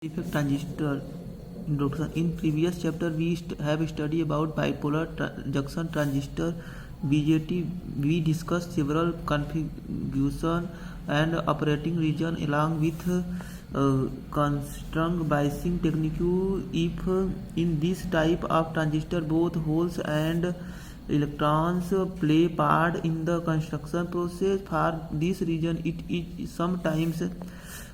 Effect transistor introduction. In previous chapter we have studied about bipolar junction transistor BJT. We discussed several configuration and operating region along with constant biasing technique. If in this type of transistor both holes and electrons play part in the construction process, for this reason it is sometimes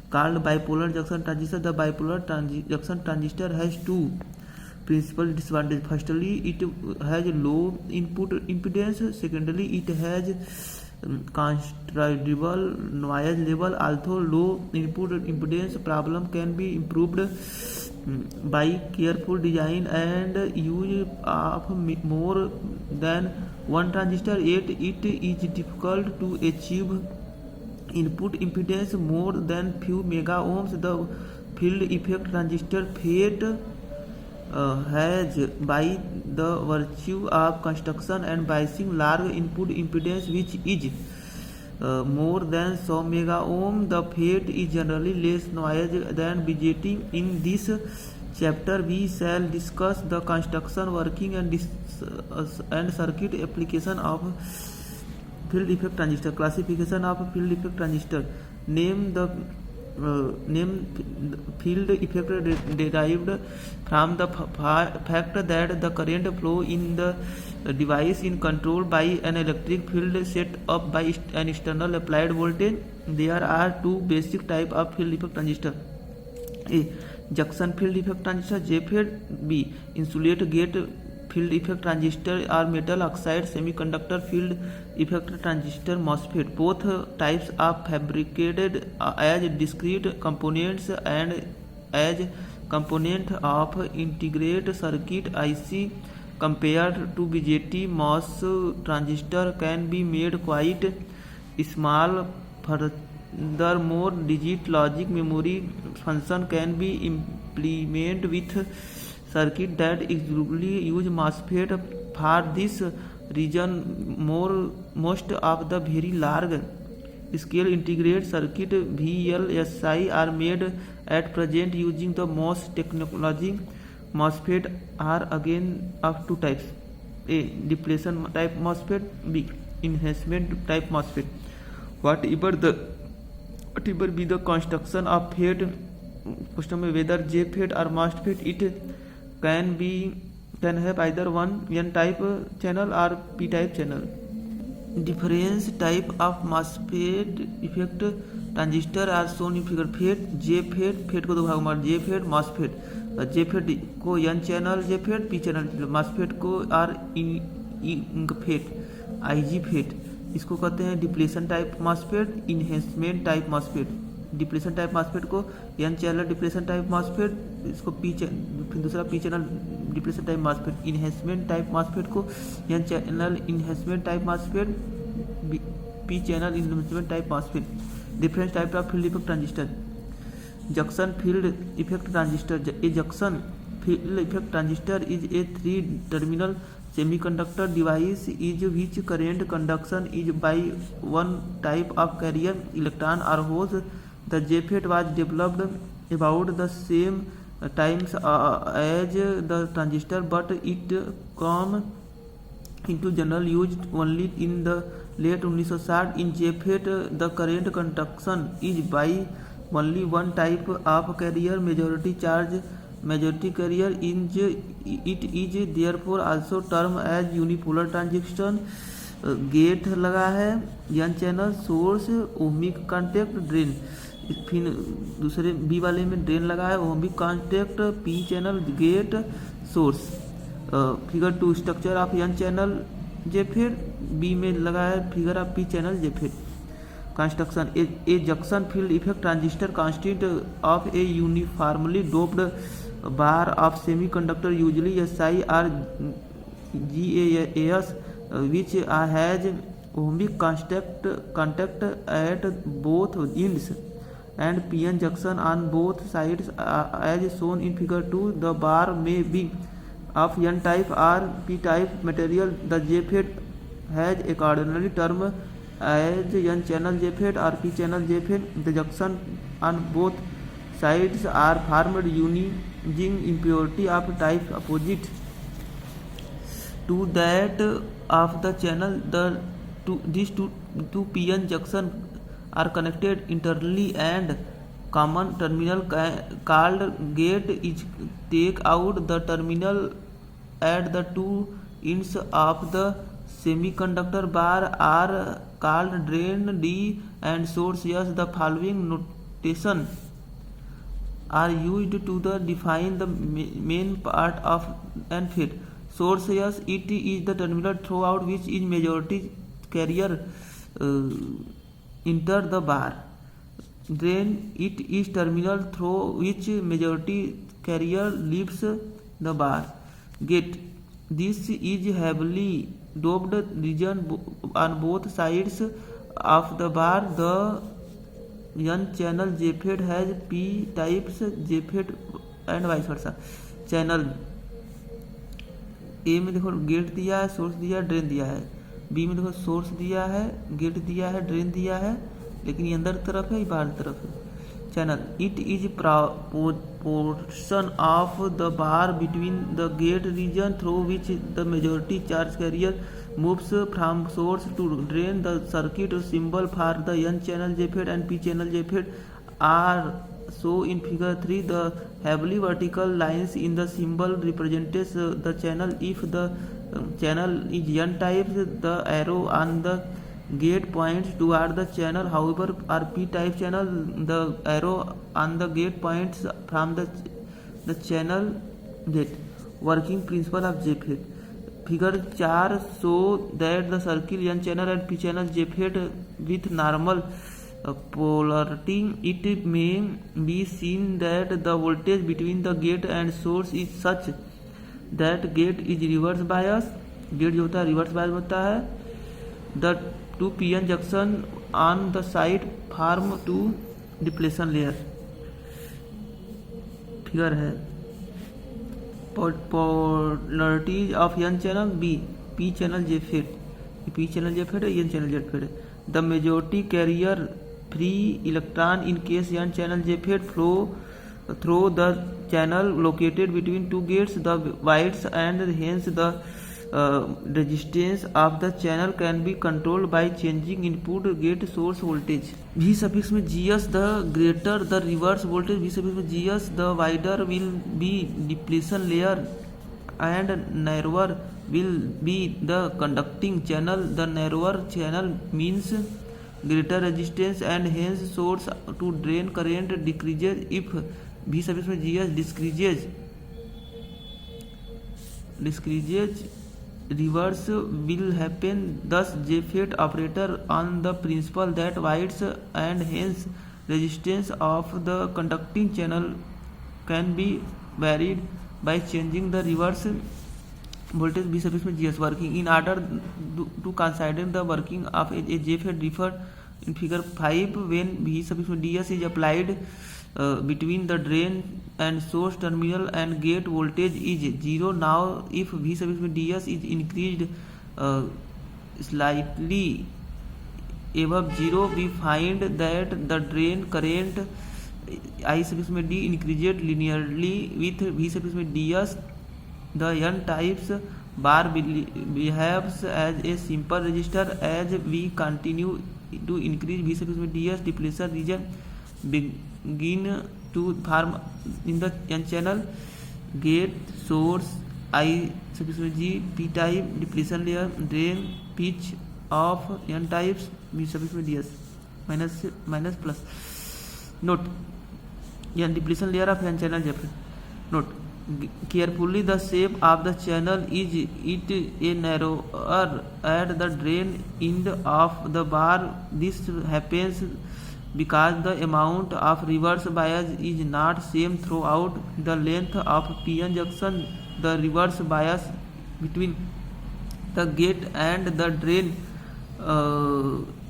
called bipolar junction transistor. The bipolar junction transistor has two principal disadvantages. Firstly, it has low input impedance. Secondly, it has considerable noise level. Although low input impedance problem can be improved by careful design and use of more than one transistor, yet it is difficult to achieve input impedance more than few mega ohms. The field effect transistor FET has, by the virtue of construction and biasing, large input impedance which is more than 100 mega ohm. The FET is generally less noise than BJT. In this chapter we shall discuss the construction, working and circuit application of field effect transistor. Classification of field effect transistor. Name field effect derived from the fact that the current flow in the device is controlled by an electric field set up by an external applied voltage. There are two basic types of field effect transistor: A. Junction field effect transistor JFET. B. Insulate gate field effect transistor or metal oxide semiconductor field effect transistor MOSFET. Both types are fabricated as discrete components and as component of integrated circuit IC. Compared to BJT, MOS transistor can be made quite small. Furthermore, digit logic memory function can be implemented with circuit that usually use MOSFET. For this reason, most of the very large scale integrated circuit VLSI are made at present using the MOS technology. MOSFET are again of two types: A. Depletion type MOSFET. B. Enhancement type MOSFET. Whatever be the construction of FET, whether JFET or MOSFET, it can have either one N type channel or P type channel. Difference type of MOSFET effect transistor are shown in figure. FET, JFET, FET को दो भाग में JFET, MOSFET. JFET को N channel JFET, P channel MOSFET को R FET, IG FET. इसको कहते हैं depletion type MOSFET, enhancement type MOSFET. Depletion type MOSFET को N channel depletion type MOSFET, इसको फिर दूसरा P channel depletion type MOSFET. Enhancement type MOSFET को N channel enhancement type MOSFET, P channel enhancement type MOSFET. Different type of field effect transistor. Junction field effect transistor. A junction field effect transistor is a three-terminal semiconductor device is which current conduction is by one type of carrier electron or holes. The JFET was developed about the same times as the transistor, but it came into general use only in the late 1960. In JFET, the current conduction is by only one type of carrier, majority carrier. It is therefore also termed as unipolar transition. Gate लगा है, N channel, source, ohmic contact, drain. फिर दूसरे B वाले में drain लगा है, ohmic contact, P channel, gate, source. Figure 2 structure of N channel JFET. B में लगा है figure of P channel JFET. Construction. A junction field effect transistor consists of a uniformly doped bar of semiconductor, usually Si or GaAs, which has ohmic contact at both ends and PN junction on both sides, as shown in figure 2. The bar may be of N type or P type material. The JFET has accordingly termed as N channel JFET or P channel JFET. The junction on both sides are formed using impurity of type opposite to that of the channel. These two p-n junctions are connected internally, and common terminal called gate is take out. The terminal at the two ends of the semiconductor bar are called drain D and source S. The following notation are used to define the main part of an FET. Source S, it is the terminal throughout which is majority carrier enter the bar. Drain, it is terminal through which majority carrier leaves the bar. Gate, this is heavily doped region on both sides of the bar. The n-channel JFET has p types JFET and vice versa. Channel ए में देखो gate दिया है, source दिया है, drain दिया है. B में देखो सोर्स दिया है, गेट दिया है, ड्रेन दिया है, लेकिन ये अंदर तरफ है, ये बाहर तरफ है. Channel, it is portion of the bar between the gate region through which the majority charge carrier moves from source to drain. The circuit symbol for the n channel JFET and p channel JFET are shown in figure 3. The heavily vertical lines in the symbol represents the channel. If the channel is n type, the arrow on the gate points toward the channel. However, are p type channel, the arrow on the gate points from the channel gate. Working principle of JFET. Figure 4 show that the circle n channel and p channel JFET with normal polarity. It may be seen that the voltage between the gate and source is such that gate is reverse bias. Gate जो होता है reverse bias होता है. The two p-n junction on the side form two depletion layer. Figure है. Polarity of n channel B, p channel JFET. p channel JFET है, n channel JFET है. The majority carrier free electron in case n channel JFET flow through the channel located between two gates. The width and hence the resistance of the channel can be controlled by changing input gate source voltage. V suffix में GS, the greater the reverse voltage. V suffix में GS, the wider will be depletion layer and narrower will be the conducting channel. The narrower channel means greater resistance and hence source to drain current decreases. If V suffix में GS decreases, reverse will happen. Thus JFET operator on the principle that width and hence resistance of the conducting channel can be varied by changing the reverse voltage. V suffix में GS. Working in order to consider the working of a JFET referred in figure 5. When V suffix में DS is applied between the drain and source terminal and gate voltage is 0. Now if V suffix में DS is increased slightly above 0, we find that the drain current I suffix में D increases linearly with V suffix में DS. The n types bar behaves as a simple resistor. As we continue to increase V suffix में DS, depletion region begin to form in the n channel. Gate, source, I suffix में G, p type, depletion layer, drain, pitch of n types, V suffix में DS, minus plus. Note, n depletion layer of n channel JFET. Note, carefully the shape of the channel is it a narrower at the drain end of the bar. This happens because the amount of reverse bias is not same throughout the length of p-n junction. The reverse bias between the gate and the drain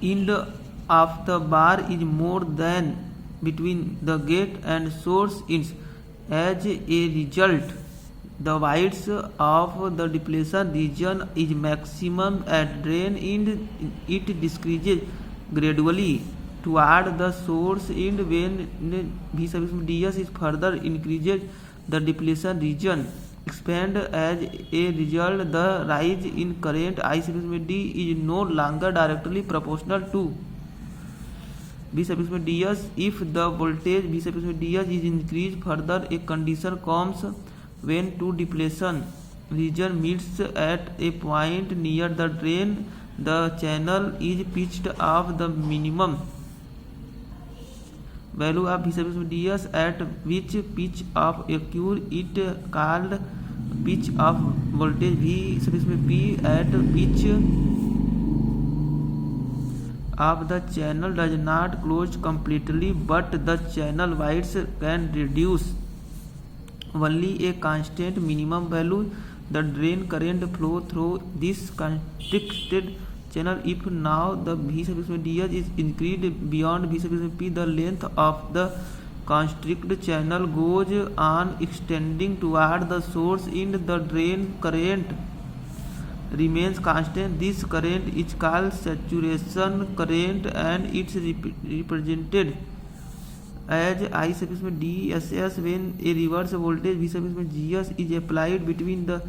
end of the bar is more than between the gate and source ends. As a result, the width of the depletion region is maximum at drain end. It decreases gradually toward the source end. When V sub ds is further increases, the depletion region expand. As a result, the rise in current I sub d is no longer directly proportional to V sub ds. If the voltage V sub ds is increased further, a condition comes when two depletion region meets at a point near the drain. The channel is pitched of the minimum value of V sub ds, at which pitch of occur it called pitch of voltage V sub p. At pitch of the channel does not close completely, but the channel width can reduce only a constant minimum value. The drain current flow through this constricted channel. If now the V sub ds is increased beyond V sub p, the length of the constricted channel goes on extending toward the source end. The drain current remains constant. This current is called saturation current, and it's represented as I sub dss when a reverse voltage V sub gs is applied between the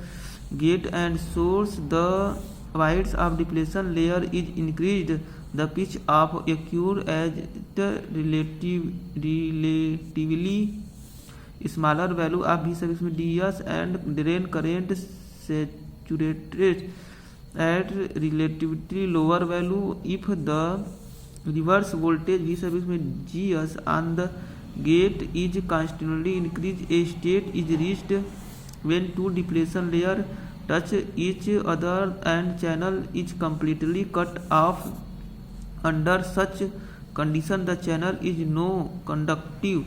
gate and source. The width of depletion layer is increased. The pitch of occur as the relatively smaller value of V sub ds, and drain current saturates at relatively lower value. If the reverse voltage V sub gs on the gate is constantly increased, a state is reached when two depletion layers touch each other and channel is completely cut off. Under such condition, the channel is no conductive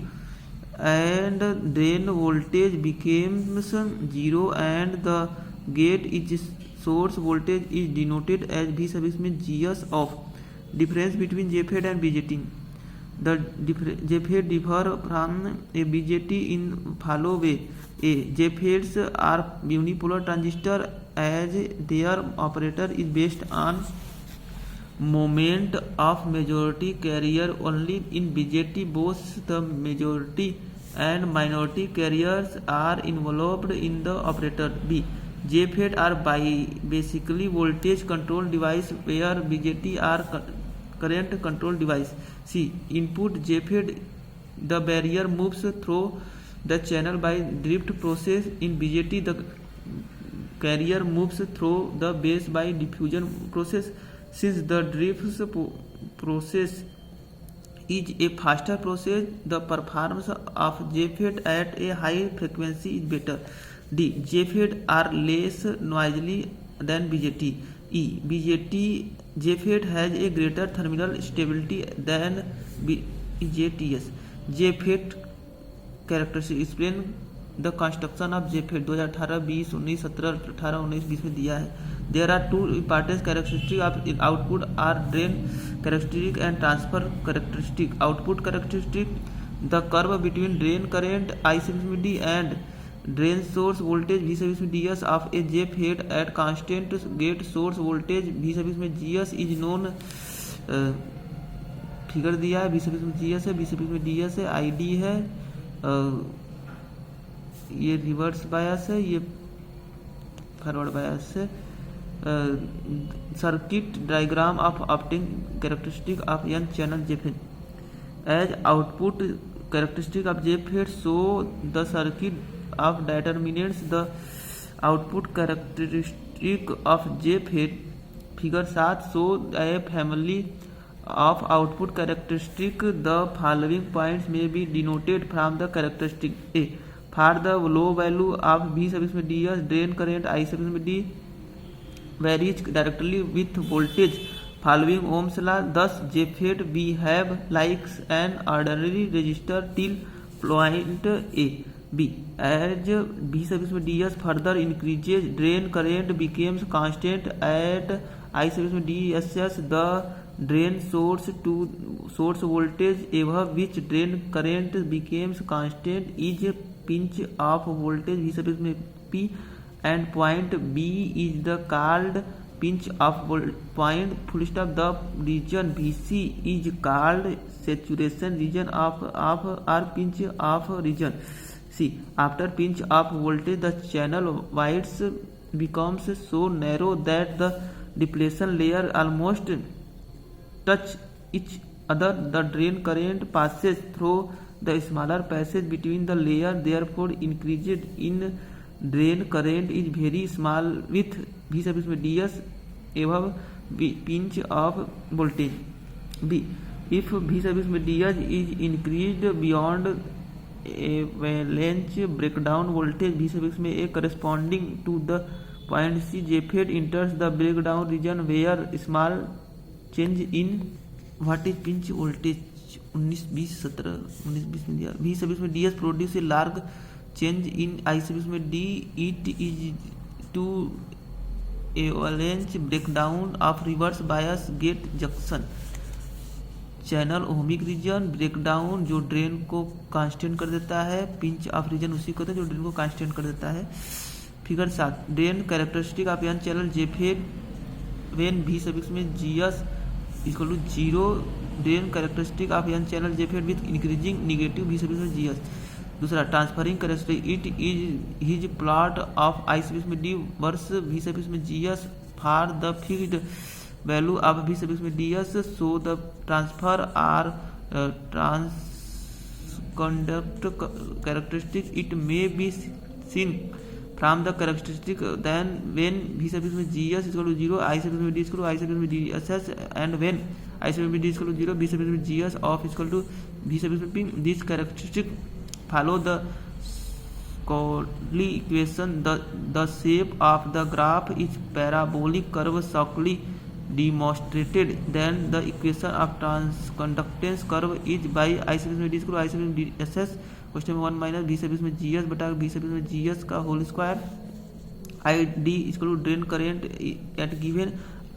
and drain voltage becomes zero, and the gate is source voltage is denoted as V sub gs of. Difference between JFET and BJT. The JFET differ from a BJT in follow way. JFETs are unipolar transistor, as their operator is based on moment of majority carrier only. In BJT, both the majority and minority carriers are involved in the operator. B. JFET are basically voltage control device, where BJT are current control device. C. Input JFET, the barrier moves through the channel by drift process. In BJT, the carrier moves through the base by diffusion process. Since the drift process is a faster process, the performance of JFET at a high frequency is better. D. JFET are less noisy than BJT. E. JFET has a greater thermal stability than BJTs. JFET characteristics. Explain the construction of JFET. 2018, 20, 19, 17, 18, 19, 20 में दिया है. There are two important characteristics of output are drain characteristic and transfer characteristic. Output characteristic: the curve between drain current I sub d and drain source voltage V sub ds of a JFET at constant gate source voltage V sub gs is known. Figure दिया है, V sub gs है, V sub ds है, ID है, ये reverse bias है, ये forward bias है. Circuit diagram of opting characteristic of n channel JFET. As output characteristic of JFET show the circuit of determinants the output characteristic of JFET. Figure 7 show a family of output characteristic. The following points may be denoted from the characteristic. A. For the low value of V sub ds, drain current I sub d varies directly with voltage following Ohm's law. Thus JFET behave like an ordinary resistor till point A. B. As V sub ds further increases, drain current becomes constant. At I sub dss, the drain source to source voltage above which drain current becomes constant is pinch of voltage V sub p, and point B is the called pinch off point full stop. The region BC is called saturation region of or pinch off region. See, after pinch off voltage, the channel width becomes so narrow that the depletion layer almost touch each other. The drain current passes through the smaller passage between the layer, therefore increased in drain current is very small with V sub ds above pinch of voltage. B. If V sub ds is increased beyond avalanche breakdown voltage V sub A corresponding to the point C, JFET enters the breakdown region where small change in what is pinch voltage 19-20 में दिया. V sub ds produce a large change in I sub d. It is to avalanche breakdown of reverse bias gate junction. Channel ohmic region breakdown जो drain को constant कर देता है. Pinch of reason उसी को होता है जो ड्रेन को कांस्टेंट कर देता है. Figure 7. Drain characteristic of N channel JFET when V suffix में GS equal to 0. Drain characteristic of N channel JFET with increasing negative V suffix में GS. दूसरा transferring characteristic it is his plot of I suffix में D versus V suffix में GS for the fixed value of V sub ds. So the transfer or transconduct characteristic it may be seen from the characteristic then when V sub gs is equal to 0 I sub d is equal to I sub dss and when I sub d is equal to 0 V sub gs of is equal to V sub p. This characteristic follow the Cauchy equation. The shape of the graph is parabolic curve Shockley demonstrated. Then the equation of transconductance curve is by I sub d is equal to I sub dss question में 1 minus V sub में GS बटा V sub में GS का whole square. I D equal to drain current at given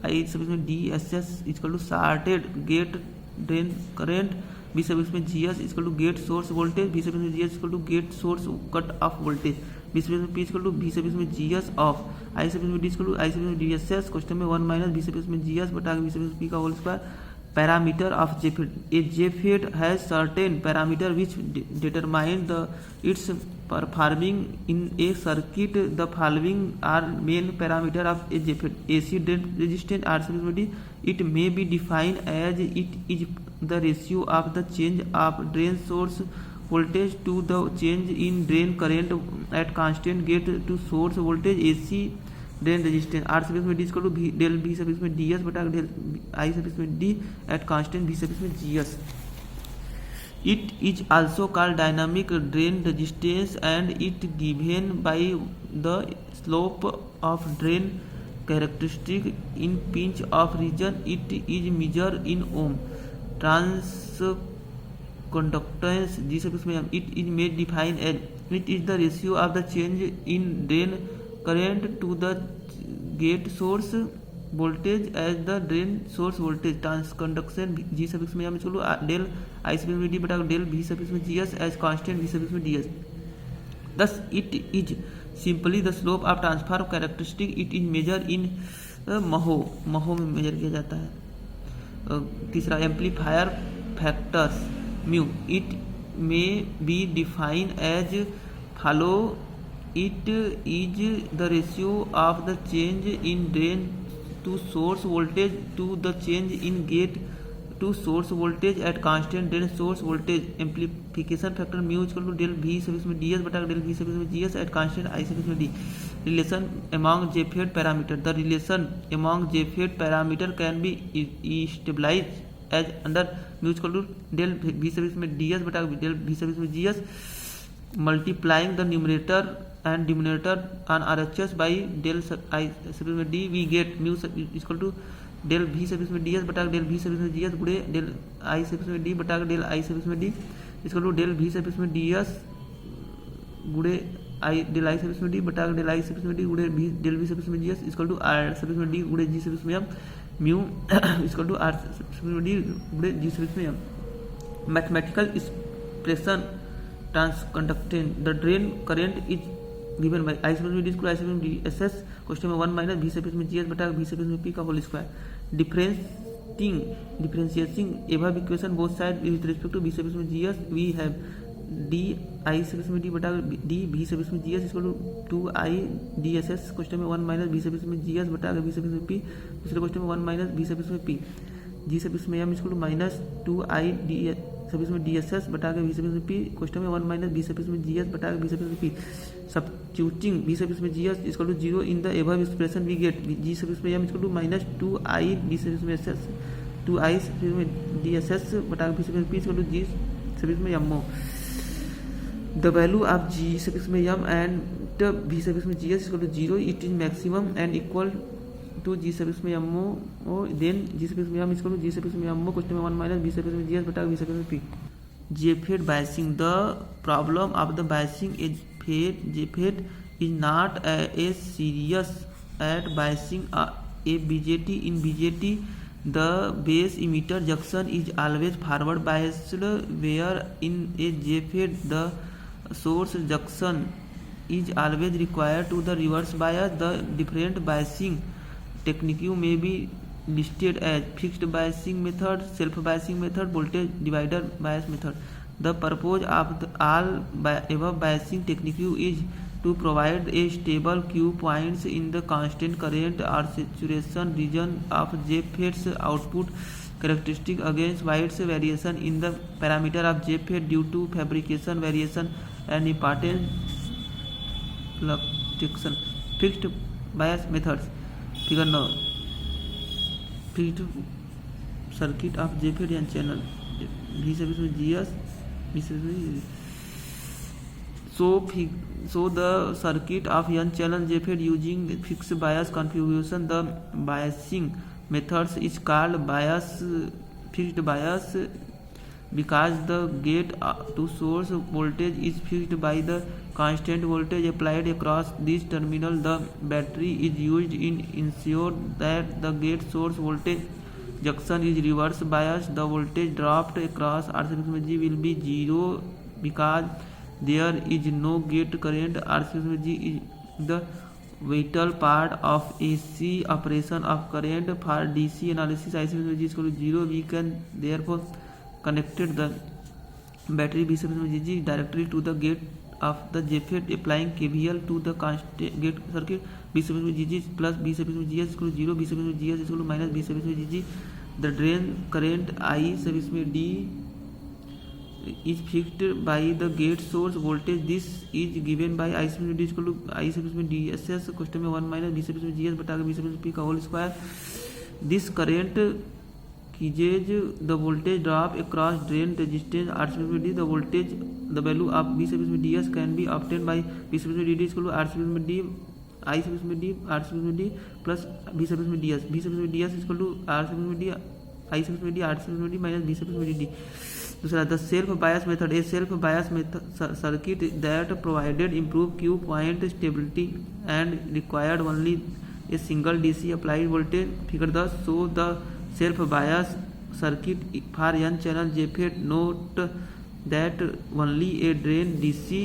I sub में DSS equal to shorted gate drain current. V sub में GS equal to gate source voltage. V sub में GS equal to gate source cut off voltage. V sub में P equal to V sub में GS of I sub में D equal to I sub में DSS question में 1 minus V sub में GS बटा V sub में P का whole square. Parameter of JFET. A JFET has certain parameter which determine its performing in a circuit. The following are main parameter of a JFET. AC drain resistance R it may be defined as it is the ratio of the change of drain source voltage to the change in drain current at constant gate to source voltage. AC drain resistance R suffix में D equal to del V suffix में DS बटा del I suffix में D at constant V suffix में GS. It is also called dynamic drain resistance and it given by the slope of drain characteristic in pinch of region. It is measured in ohm. Transconductance G suffix में it is made defined as it is the ratio of the change in drain current to the gate source voltage as the drain source voltage. Transconduction G suffix में हम इसको del I suffix में D बटा del V suffix में GS as constant V suffix में DS. Thus it is simply the slope of transfer characteristic. It is measured in महो में major किया जाता है. तीसरा amplifier factors mu. It may be defined as follow. It is the ratio of the change in drain to source voltage to the change in gate to source voltage at constant drain source voltage. Amplification factor mu equal to del V suffix में DS बटा del V suffix में GS at constant I suffix में D. Relation among JFET parameter. The relation among JFET parameter can be stabilized as under mu equal to del V suffix में DS बटा del V suffix में GS multiplying the numerator and denominator on RHS by del I suffix में D. We get mu equal to del V suffix में DS बटा del V suffix में GS गुणे del I suffix में D बटा del I suffix में D equal to del V suffix में DS गुणे del I सफिक्स में D बटा del I सफिक्स में D गुणे del V सफिक्स में GS equal to R suffix में D गुणे G सफिक्स में M. Mu equal to R suffix में D गुणे G सफिक्स में M. Mathematical expression transconductance. The drain current is given by I suffix में D square I suffix में D S S question में 1 minus V suffix में G S बटा V suffix में P का whole square differentiating above equation both side with respect to V suffix में G S we have D I suffix में D बटा D V suffix में G S equal to 2 I D S S question में 1 minus V suffix में G S बटा V suffix में P दूसरे question में 1 माइनस वी सफिक्स में पी जी सफिक्स में M equal to minus 2 I D suffix में D S S बटा के वी सफिक्स में पी क्वेश्चन में 1 माइनस वी सफिक्स में जी एस बटा के वी सफिक्स में पी सबस्टिट्यूटिंग वी सफिक्स में G S equal to 0 in the above expression we get G suffix में M equal to minus 2 I D suffix में S S 2 I suffix में D S S बटा के V suffix में P equal to G suffix में M ओ the value of g suffix में m and v suffix में gs equal to 0 it is maximum and equal to g suffix में m o then g suffix में m equal to g suffix में m o question में 1 minus v suffix में gs बटा v suffix में p Jeffed biasing the problem of the biasing is Jeffed is not as serious at biasing a BJT in BJT the base emitter junction is always forward biased where in a Jeffed the source junction is always required to the reverse bias. The different biasing technique may be listed as fixed biasing method, self biasing method, voltage divider bias method. The purpose of all above biasing technique is to provide a stable Q points in the constant current or saturation region of Jeffed's output characteristic against White's variation in the parameter of Jeffed due to fabrication variation and important fluctuation. Fixed bias methods. Figure 9. Fixed circuit of Jeffed and channel. V sub is GS. V sub is so the circuit of n channel Jeffed using fixed bias configuration. The biasing methods is called fixed bias because the gate to source voltage is fixed by the constant voltage applied across this terminal. The battery is used in ensure that the gate source voltage junction is reverse biased. The voltage dropped across R G will be 0 because there is no gate current. R G is the vital part of AC operation of current. For DC analysis I G is equal to 0. We can therefore connected the battery B G directly to the gate of the Jeffed applying KVL to the constant gate circuit. B G plus B G is equal to 0. B G is equal to minus B G. The drain current I D is fixed by the gate source voltage. This is given by I D is equal to I DSS question में 1 minus B GS बटा के B P का whole square. This current gauge the voltage drop across drain resistance R D. The voltage the value of B DS can be obtained by B D is equal to R D I D R D plus B DS. B DS is equal to R D I D R D minus B D. दूसरा the self bias method a self bias circuit that provided improve Q point stability and required only a single DC applied voltage. Figure 10 so the self bias circuit for N channel JFET note that only a drain DC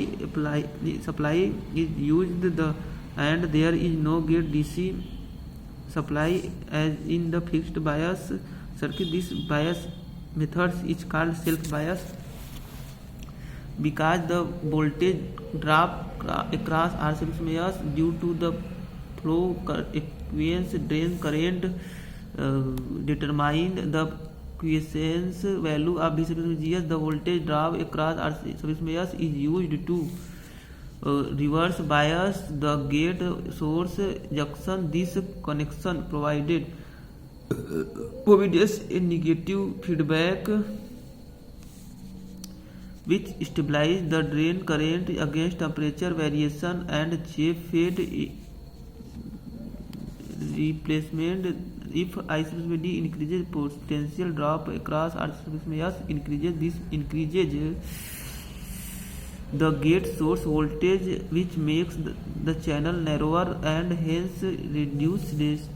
supply is used the and there is no gate DC supply as in the fixed bias circuit. This bias methods is called self bias because the voltage drop across R S due to the flow equivalence drain current determine the quiescence value of B GS. The voltage drop across R S is used to reverse bias the gate source junction. This connection provided provides a negative feedback which stabilizes the drain current against temperature variation and Jeffed replacement. If I D increases, potential drop across R increases. This increases the gate source voltage which makes the channel narrower and hence reduces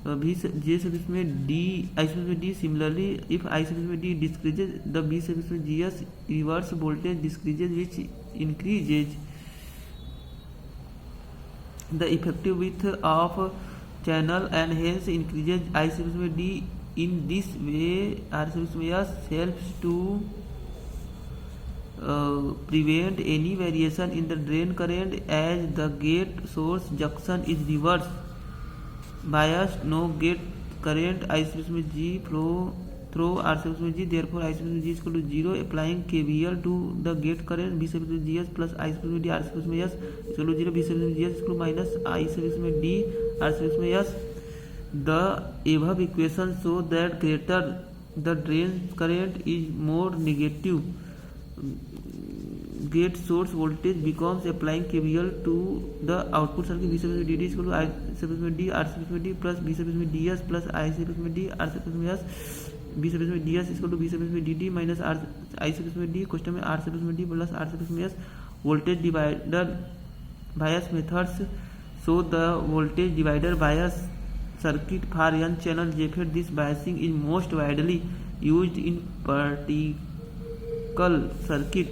J में D I में D. Similarly, if I में D decreases, the B में GS reverse voltage decreases which increases the effective width of channel and hence increases I D. In this way, RCS helps to prevent any variation in the drain current as the gate source junction is reverse biased. No gate current I G flow through RCS G. Therefore, I G is equal to 0. Applying KVL to the gate current V GS plus I D RCS is equal to 0. V GS is equal to minus I D RCS. The above equation show that greater the drain current is more negative gate source voltage becomes. Applying KVL to the output circuit V D is equal to I D RCS plus V DS plus I D RCS. V DS is equal to V DD minus I D. Question में R D plus R voltage divider bias methods. So the voltage divider bias circuit for n channel JFET. This biasing is most widely used in particle circuit.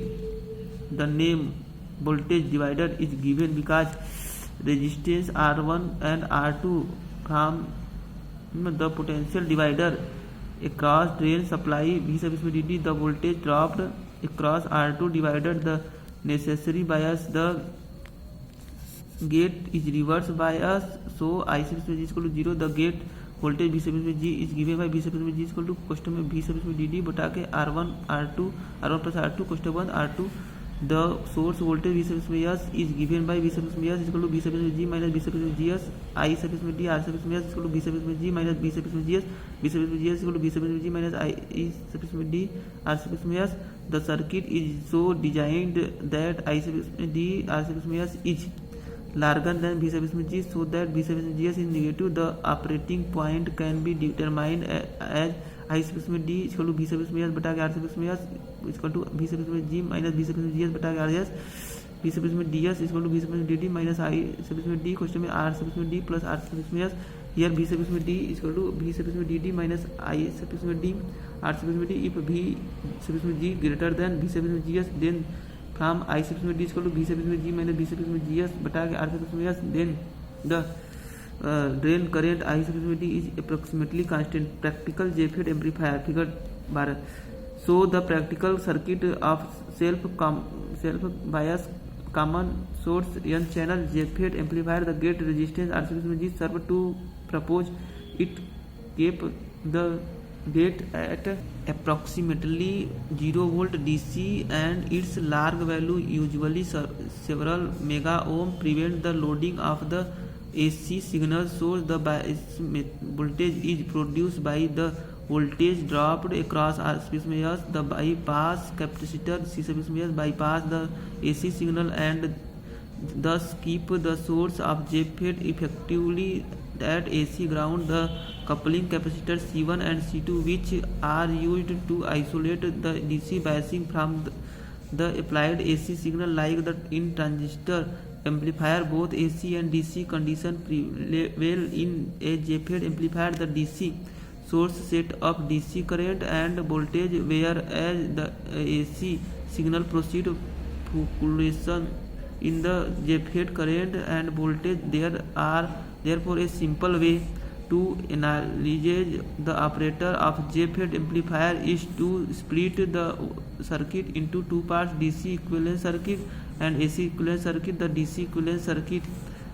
The name voltage divider is given because resistance R1 and R2 from the potential divider across drain supply V DD. The voltage dropped across R2 divided the necessary bias. The gate is reverse bias, so I G is equal to 0. The gate voltage V G is given by V G is equal to question में V DD बटा के R1 plus R2 question 1 R2. The source voltage V is given by V is equal to V G minus V GS. I D R is equal to V G minus V GS. V GS is equal to V G minus I D R. The circuit is so designed that I D R is larger than V G, so that V GS is negative. The operating point can be determined as I D is equal to V बटा के R is equal to V G minus V GS बटा के R. V DS is equal to V DD minus I D. Question में R D plus R. Here V D is equal to V DD minus I D R D. If V G greater than V GS, then from I D is equal to V G minus V GS बटा के R. Then the drain current I D is approximately constant. Practical JFET amplifier figure 12. So the practical circuit of self bias common source n channel JFET amplifier. The gate resistance RCS served to propose it keep the gate at approximately 0 volt DC and its large value, usually several mega ohm, prevent the loading of the AC signal source. The bias voltage is produced by the voltage dropped across RCS. The bypass capacitor C bypass the AC signal and thus keep the source of JFET effectively at AC ground. The coupling capacitor C1 and C2, which are used to isolate the DC biasing from the applied AC signal, like the in transistor amplifier. Both AC and DC condition prevail in a JFET amplifier. The DC source set up DC current and voltage, whereas the AC signal proceed fluctuation in the JFET current and voltage. There are therefore a simple way to analyze the operator of JFET amplifier is to split the circuit into two parts, DC equivalent circuit and AC equivalent circuit. The DC equivalent circuit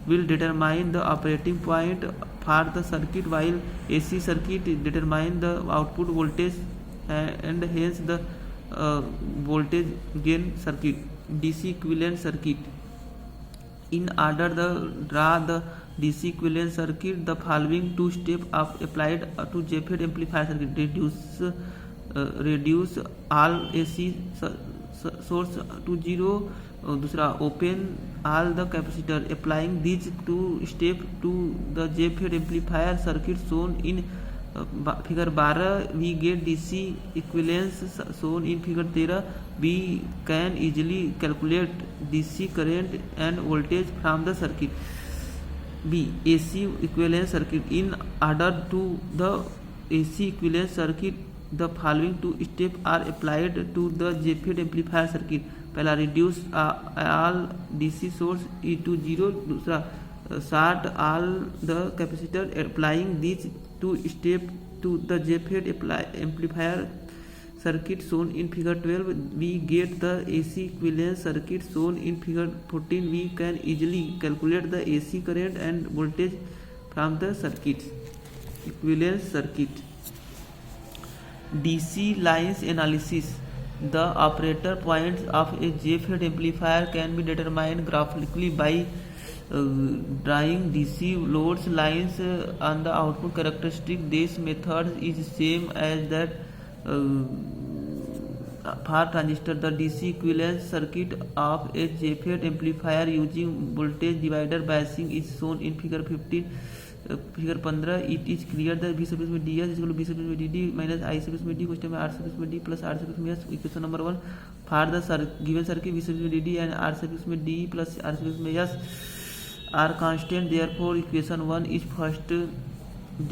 will determine the operating point for the circuit, while AC circuit determine the output voltage and hence the voltage gain circuit. DC equivalent circuit. In order to draw the DC equivalent circuit, the following two steps are applied to JFET amplifier circuit. Reduce all AC source to 0. दूसरा open all the capacitor. Applying these two steps to the JFET amplifier circuit shown in figure 12, we get DC equivalence shown in figure 13. We can easily calculate DC current and voltage from the circuit. B. AC equivalent circuit. In order to the AC equivalent circuit, the following two steps are applied to the JFET amplifier circuit. पहला reduce all DC source to 0. दूसरा short all the capacitor. Applying these two steps to the JFET amplifier circuit shown in figure 12, we get the AC equivalent circuit shown in figure 14. We can easily calculate the AC current and voltage from the circuit. Equivalent circuit. DC lines analysis. The operator points of a JFET amplifier can be determined graphically by drawing DC loads lines on the output characteristic. This method is same as that for transistor. The DC equivalent circuit of a JFET amplifier using voltage divider biasing is shown in figure 15. Figure 15. It is clear the V सब इसमें ds equal to V सब इसमें dd minus I सब इसमें d question में R सब इसमें d plus R सब इसमें s. Equation number 1 for the given circuit V सब इसमें dd एंड R सब इसमें d प्लस R सब इसमें s are constant. Therefore equation 1 is first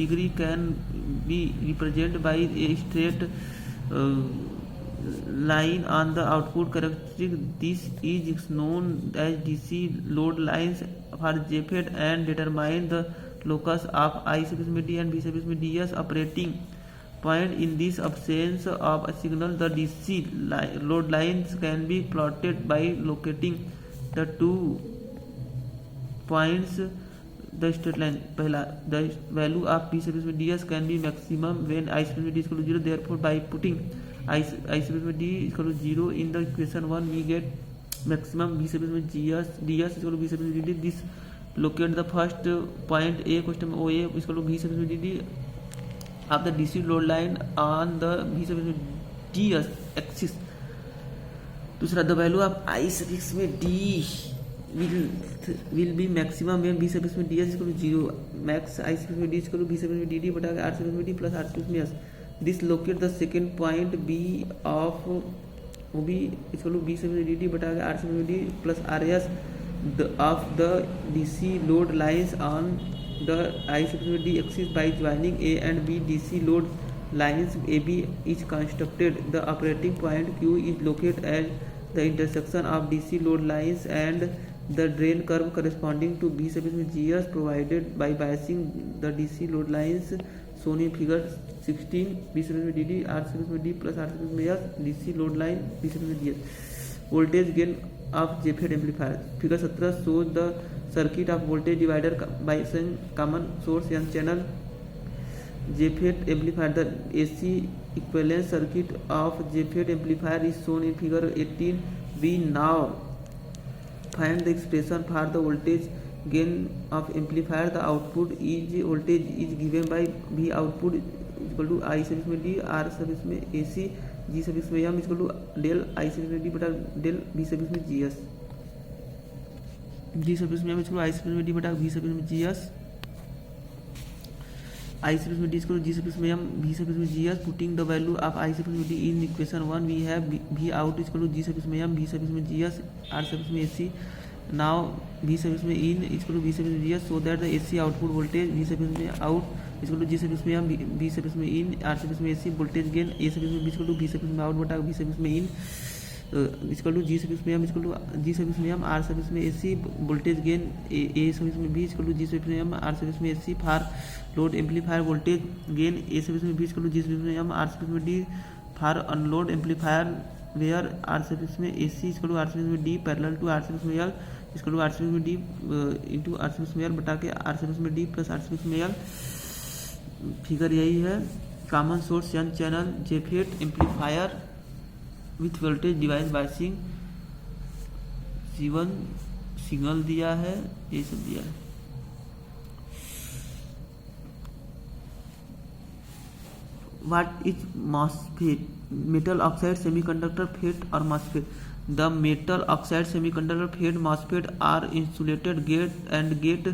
degree can be represent by a straight line on the output characteristic. This is known as DC load lines for JFET and determine the locus of I sub d and V sub ds operating point. In this absence of a signal, the DC load lines can be plotted by locating the 2 points. The straight line. पहला, the value of V sub ds can be maximum when I sub d is equal to 0. Therefore, by putting I sub d is equal to 0 in the equation 1, we get maximum V sub ds is equal to V sub dd. This locate the first point A, question OA is equal to V sub dd of the DC load line on the V sub ds axis. दूसरा, the value of I sub d will be maximum when V sub ds is equal to 0. Max I sub d is equal to V sub dd बटा R sub d plus R sub s. This locate the second point B of OB is equal to V sub dd बटा R sub d plus RS of the DC load lines on the I sub d axis. By joining A and B DC load lines, AB is constructed. The operating point Q is located at the intersection of DC load lines and the drain curve corresponding to V sub gs provided by biasing the DC load lines shown in figure 16. V sub dd R sub d plus R sub s DC load line V sub gs. Voltage gain of JFET amplifier. Figure 17 shows the circuit of voltage divider by common source and channel JFET amplifier. The AC equivalent circuit of JFET amplifier is shown in figure 18. We now find the expression for the voltage gain of amplifier. The output is voltage is given by V output is equal to I sub d R sub AC G sub m is equal to del I sub d बटा del V sub gs. G sub m is equal to I sub d बटा V sub gs. I sub d is equal to G sub m V sub gs. Putting the value of I sub d in equation 1, we have V out is equal to G sub m V sub gs R sub AC. Now V sub in is equal to V sub gs, so that the AC output voltage V sub out is equal to G sub m V sub in R sub AC. Voltage gain A sub is equal to V sub out बटा V sub in is equal to G sub m is equal to G sub m R sub AC. Voltage gain A sub B is equal to G sub m R sub AC. For load amplifier, voltage gain A sub B is equal to G sub m R sub D. For unload amplifier, where R sub AC is equal to R sub D parallel to R sub L is equal to R sub D into R sub L बटा के R sub D plus R sub L. Figure यही है. Common source N channel JFET amplifier with voltage device biasing. C1 signal दिया है, ये सब दिया है. What is MOSFET? Metal oxide semiconductor FET or MOSFET. The metal oxide semiconductor FET MOSFET are insulated gate and gate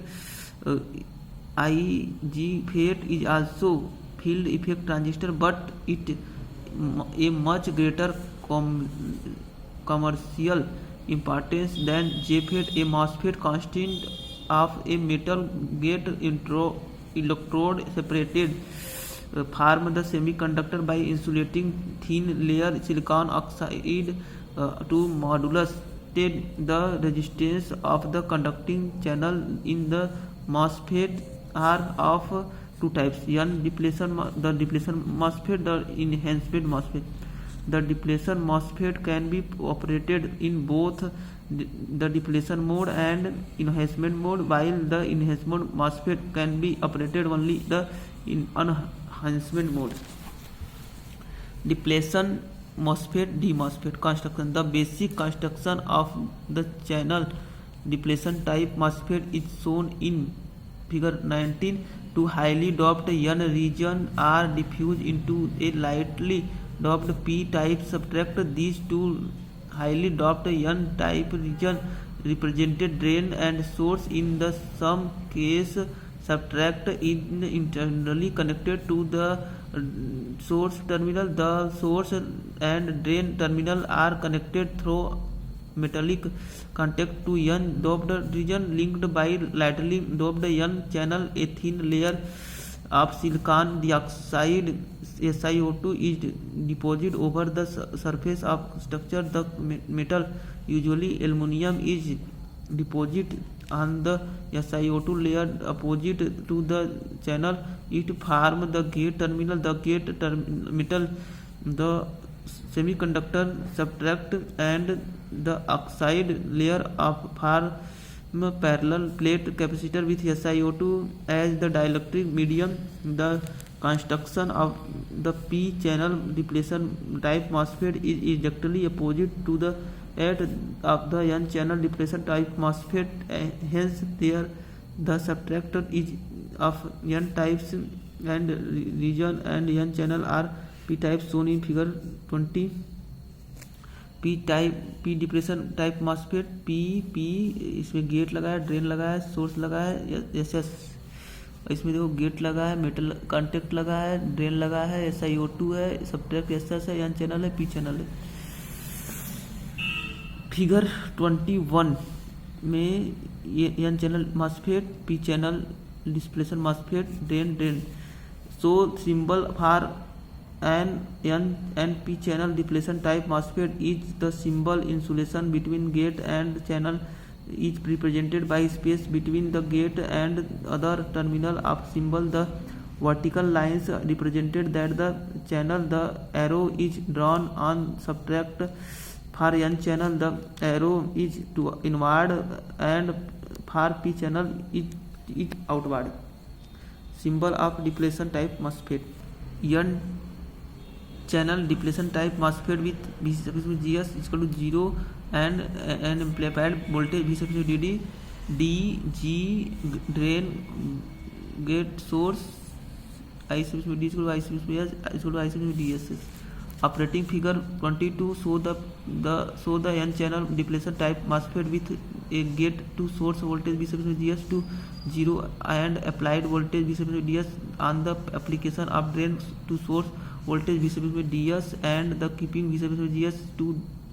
IG FET is also field effect transistor, but it a much greater commercial importance than JFET. A MOSFET consisting of a metal gate electrode separated form the semiconductor by insulating thin layer silicon oxide to modulus Instead, the resistance of the conducting channel in the MOSFET are of two types: the depletion MOSFET, the enhancement MOSFET. The depletion MOSFET can be operated in both the depletion mode and enhancement mode, while the enhancement MOSFET can be operated only the enhancement mode. Depletion MOSFET, DMOSFET construction. The basic construction of the channel depletion type MOSFET is shown in figure 19. Two highly doped N region are diffused into a lightly doped P type subtract. These two highly doped N type region represented drain and source. In the some case, subtract is internally connected to the source terminal. The source and drain terminal are connected through metallic contact to N doped region linked by laterally doped N channel. A thin layer of silicon dioxide SiO2 is deposited over the surface of structure. The metal, usually aluminum, is deposited on the SiO2 layer opposite to the channel. It forms the gate terminal. The gate metal, the semiconductor substrate, and the oxide layer of form parallel plate capacitor with SiO2 as the dielectric medium. The construction of the P channel depletion type MOSFET is exactly opposite to the that of the N channel depletion type MOSFET. Hence, there the subtractor is of N types and region and N channel are P types shown in figure 20. P depression type MOSFET P इसमें gate लगा है, drain लगा है, source लगा है, SS इसमें देखो gate लगा है, मेटल कॉन्टेक्ट लगा है, ड्रेन लगा है, SiO2 है, सब्ट्रैक्ट एसएस है, एन चैनल है, पी चैनल है। फिगर 21 में ये N channel MOSFET, P channel depletion MOSFET, drain so symbol for and P channel depletion type MOSFET is the symbol. Insulation between gate and channel is represented by space between the gate and other terminal of symbol. The vertical lines represented that the channel. The arrow is drawn on subtract. For N channel, the arrow is to inward, and for P channel is outward. Symbol of depletion type MOSFET. N channel depletion type MOSFET with V GS is equal to 0 and an amplified voltage V DD, D G drain gate source I D is equal to I is equal to I DS. Operating figure 22 show the N channel depletion type MOSFET with a gate to source voltage V GS to 0 and applied voltage V DS on the application of drain to source voltage V DS and the keeping V GS to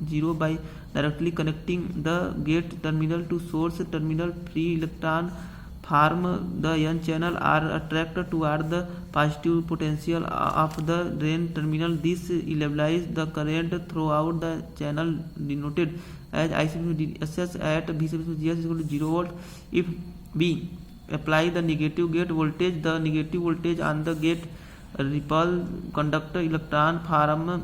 0 by directly connecting the gate terminal to source terminal. Free electron form the N channel are attracted toward the positive potential of the drain terminal. This levels the current throughout the channel denoted as ICS at V GS is equal to 0 volt. If we apply the negative gate voltage, the negative voltage on the gate repel conductor electron from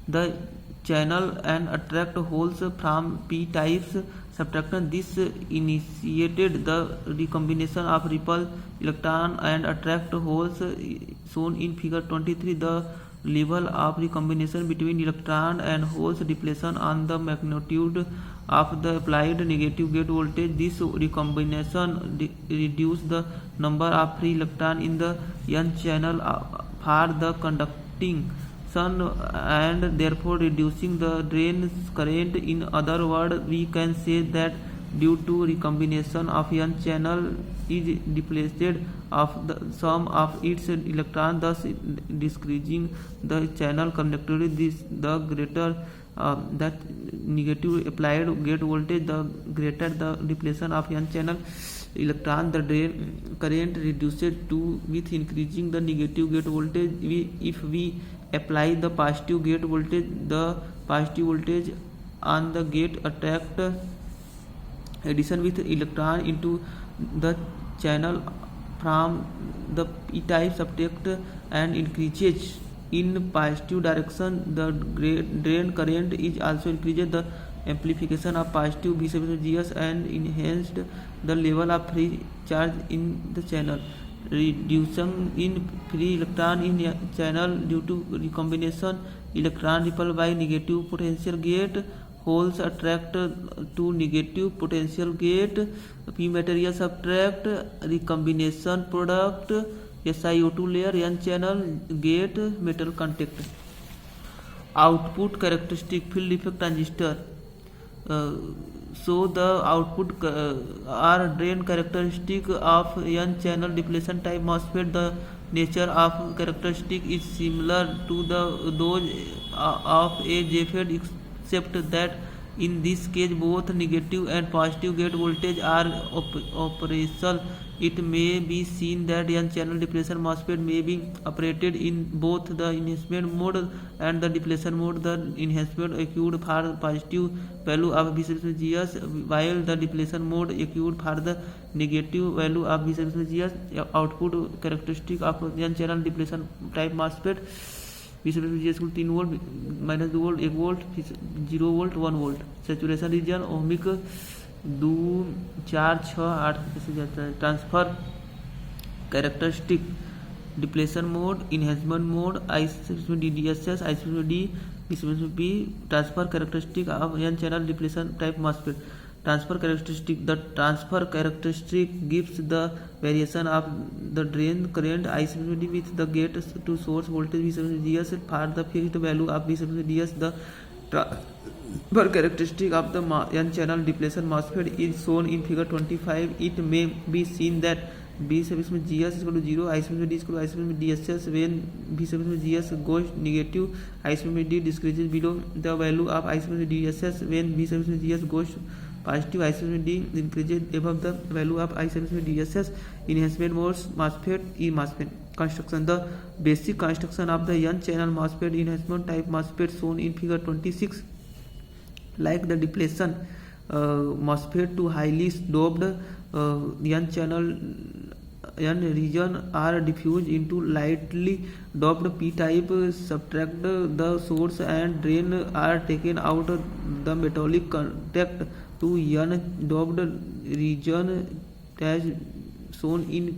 the channel and attract holes from P types subtraction. This initiated the recombination of repel electron and attract holes shown in figure 23. The level of recombination between electron and holes depletion on the magnitude of the applied negative gate voltage. This recombination reduces the number of free electron in the N channel for the conducting and therefore reducing the drain current. In other words, we can say that due to recombination of N channel is depleted of the sum of its electron, thus decreasing the channel conductivity. The greater that negative applied gate voltage, the greater the depletion of N channel electron. The drain current reduces to with increasing the negative gate voltage. If we apply the positive gate voltage, the positive voltage on the gate attract addition with electron into the channel from the p-type subtract and increases in positive direction. The drain current is also increases the amplification of positive V sub GS and enhanced the level of free charge in the channel. Reduction in free electron in channel due to recombination electron repelled by negative potential gate. Holes attract to negative potential gate. P material subtract recombination product. SiO2 layer n channel gate metal contact. Output characteristic field effect transistor. So the output are drain characteristic of n channel depletion type MOSFET. The nature of characteristic is similar to those of a JFET, except that in this case both negative and positive gate voltage are operational. It may be seen that n channel depletion MOSFET may be operated in both the enhancement mode and the depletion mode. The enhancement occurred for positive value of VGS, while the depletion mode occurred for the negative value of VGS. Output characteristic of n channel depletion type MOSFET: VGS 3 volt, -2 volt, 1 volt, 0 volt, 1 volt. Saturation region ohmic 2, 4, 6, 8 कैसे जाता है. Transfer characteristic depletion mode, enhancement mode, DDSS, ICD, PCB. Transfer characteristic of N channel depletion type MOSFET. Transfer characteristic. The transfer characteristic gives the variation of the drain current ICD with the gate to source voltage VGS for the fixed value of VGS. The transfer characteristic of the n channel depletion MOSFET is shown in figure 25. It may be seen that VGS is equal to 0, ICD is equal to ICDSS. When VGS goes negative, ICD decreases below the value of ICDSS. When VGS goes positive, ICD increases above the value of ICDSS. Enhancement modes MOSFET, E-MOSFET. Construction. The basic construction of the n channel MOSFET enhancement type MOSFET shown in figure 26. Like the depletion MOSFET, to highly doped n channel n region are diffused into lightly doped p-type. Subtract the source and drain are taken out. The metallic contact to n doped region as shown in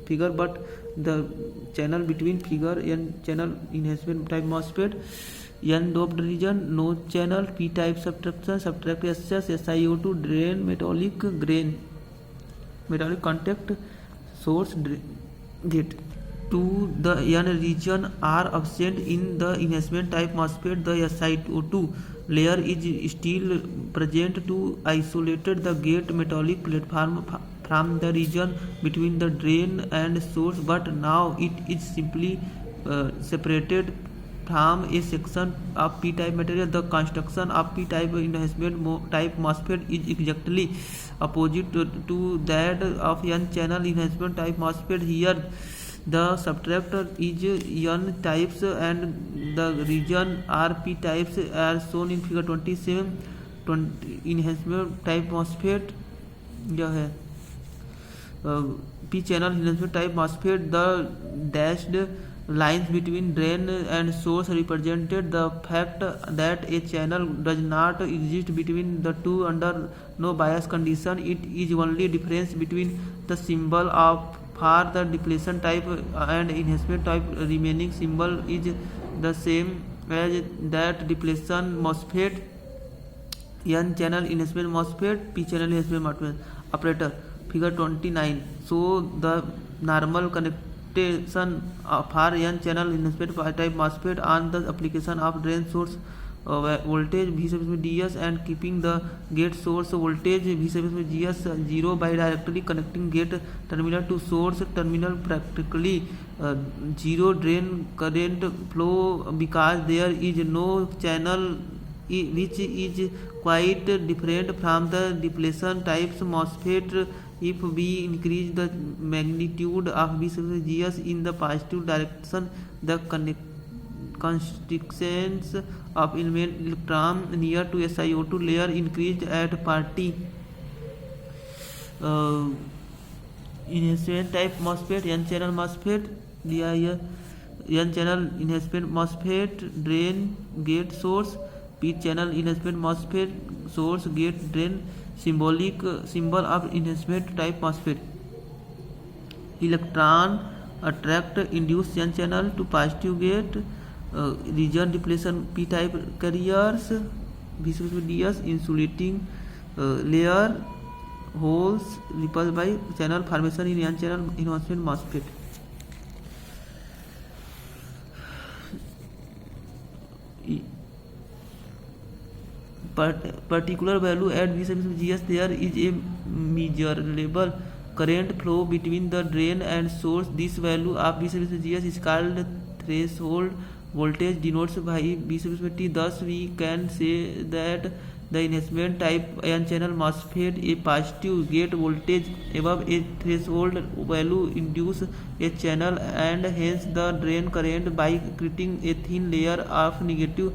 figure, but the channel between figure n channel enhancement type MOSFET, n doped region, no channel, p-type subtraction. Subtract SS, SiO2 drain, metallic grain, metallic contact, source gate. To the n region are absent in the enhancement type MOSFET. The SiO2 layer is still present to isolate the gate metallic platform from the region between the drain and source, but now it is simply separated from a section of p-type material. The construction of p-type enhancement type MOSFET is exactly opposite to that of n-channel enhancement type MOSFET. Here the subtractor is n types and the region are p types are shown in figure 27. enhancement type MOSFET यह है p channel enhancement type MOSFET. The dashed lines between drain and source represented the fact that a channel does not exist between the two under no bias condition. It is only difference between the symbol of for the depletion type and enhancement type. Remaining symbol is the same as that depletion MOSFET, n channel enhancement MOSFET, p channel enhancement MOSFET. Operator figure 29. So the normal connection for n channel enhancement type MOSFET on the application of drain source voltage VGS and keeping the gate source voltage VGS 0 by directly connecting gate terminal to source terminal. Practically zero drain current flow because there is no channel, which is quite different from the depletion types MOSFET. If we increase the magnitude of VGS in the positive direction, the constituents of electron near to SiO2 layer increased at party. Enhancement type MOSFET, N channel MOSFET दिया है, N channel enhancement MOSFET, drain gate source, P channel enhancement MOSFET, source gate drain, symbol of enhancement type MOSFET. Electron attract induced N channel to positive gate, region depletion P type carriers, VCVS insulating layer, holes repulsed by channel formation in N channel enhancement MOSFET. Particular value at VCVS there is a measurable current flow between the drain and source. This value of VCVS is called threshold voltage, denotes by VCVS. Thus we can say that the enhancement type N channel MOSFET, a positive gate voltage above a threshold value induce a channel and hence the drain current by creating a thin layer of negative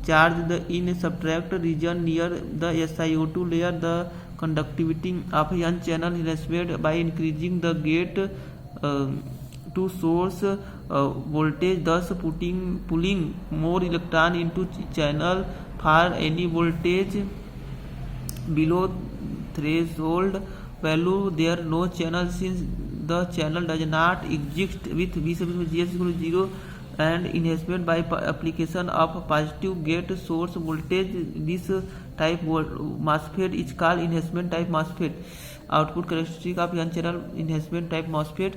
charge in subtract region near the SiO2 layer. The conductivity of N channel enhancement by increasing the gate to source voltage, thus pulling more electron into channel. For any voltage below threshold value, there no channel, since the channel does not exist with VCVS equal to 0 and enhancement by application of positive gate source voltage. This type MOSFET is called enhancement type MOSFET. Output characteristic of N channel enhancement type MOSFET.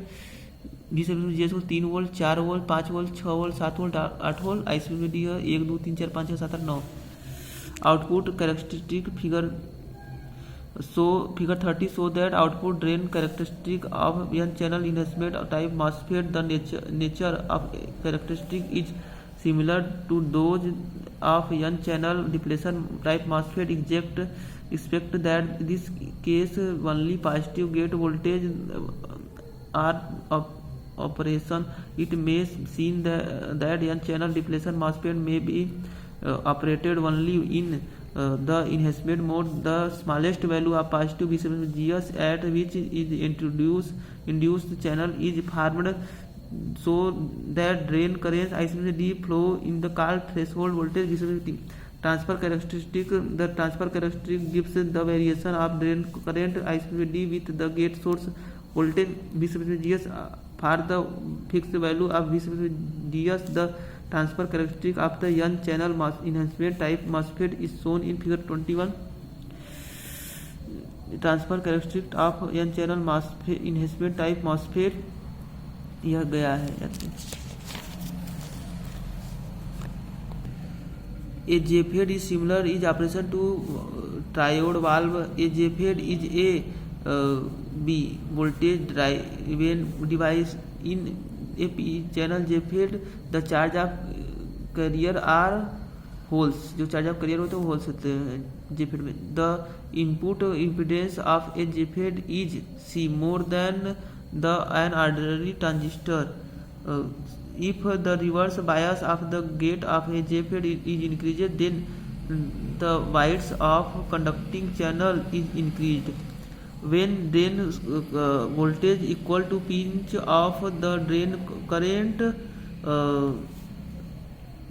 VCVS को 3 volt, 4 volt, 5 volt, 6 volt, 7 volt, 8 volt, IC है 1 2 3 4 5 6 7 8 9. Output characteristic figure 30 show that output drain characteristic of N channel enhancement type MOSFET. The nature of characteristic is similar to those of N channel depletion type MOSFET, except that in this case only positive gate voltage are operation. It may seem that N channel depletion MOSFET may be operated only in the enhancement mode. The smallest value of positive VCVS at which is induced channel is formed so that drain current ICD flow in the called threshold voltage VCVS. Transfer characteristic. The transfer characteristic gives the variation of drain current ICD with the gate source voltage VCVS. For the fixed value of VCVS, the transfer characteristic of the N channel enhancement type MOSFET is shown in figure 21. Transfer characteristic of N channel MOSFET enhancement type MOSFET यह गया है. A JFET is similar is operation to triode valve. A JFET is a B voltage driven device. In a P channel JFET, the charge of carrier are holes. जो charge of carrier होते हैं वो holes होते हैं JFET में. The input impedance of a JFET is C more than an ordinary transistor. If the reverse bias of the gate of a JFET is increased, then the width of conducting channel is increased. When drain voltage equal to pinch of the drain current,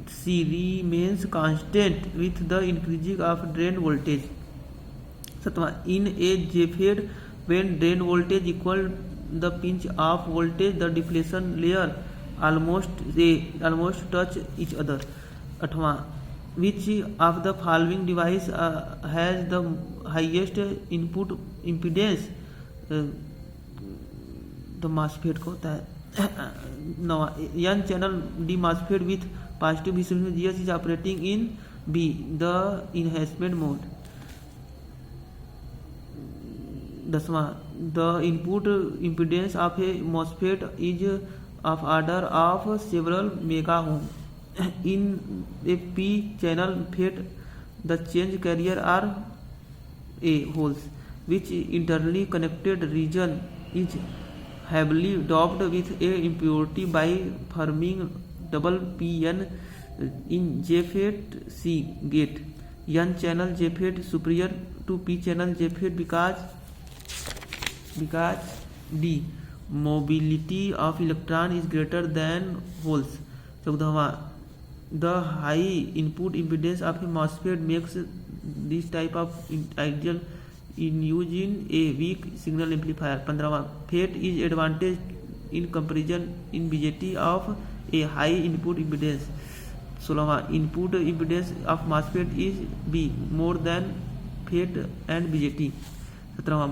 C remains constant with the increasing of drain voltage. In a JFET, when drain voltage equal the pinch of voltage, the depletion layer almost touch each other. 8वां, which of the following device has the highest input impedance? The MOSFET को होता है. 9वां, N channel D MOSFET with positive VCVS is operating in B, the enhancement mode. 10वां, the input impedance of a MOSFET is of order of several mega ohm. In a P channel FET, the change carrier are A holes, which internally connected region is heavily doped with a impurity by forming double PN In JFET C gate, N channel JFET superior to P channel JFET because D mobility of electron is greater than holes. 14वां, the high input impedance of a MOSFET makes this type of ideal in use in a weak signal amplifier. 15वां, FET is advantage in comparison in BJT of a high input impedance. 16वां, input impedance of MOSFET is B more than FET and BJT. 17वां,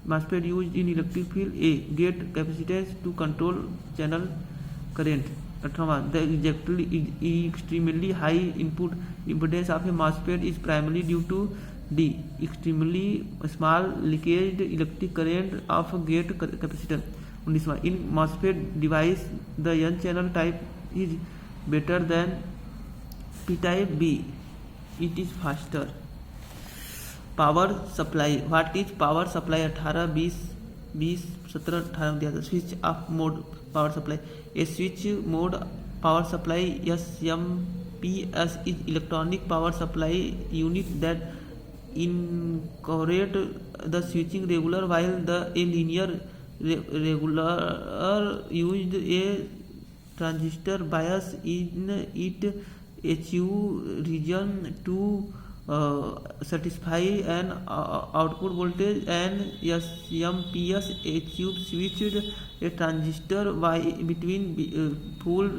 MOSFET used in electric field A gate capacitance to control channel current. 18वां, the extremely high input impedance of a MOSFET is primarily due to D extremely small leakage electric current of gate capacitor. 19वां, in MOSFET device the N channel type is better than P type B, it is faster. Power supply, what is power supply 18, 20, 17, 18 दिया था. Switch off mode power supply, A switch mode power supply SMPS is electronic power supply unit that incorporate the switching regular while a linear regular used a transistor bias in it HU region to satisfy an output voltage, and SMPS HU switched a transistor between full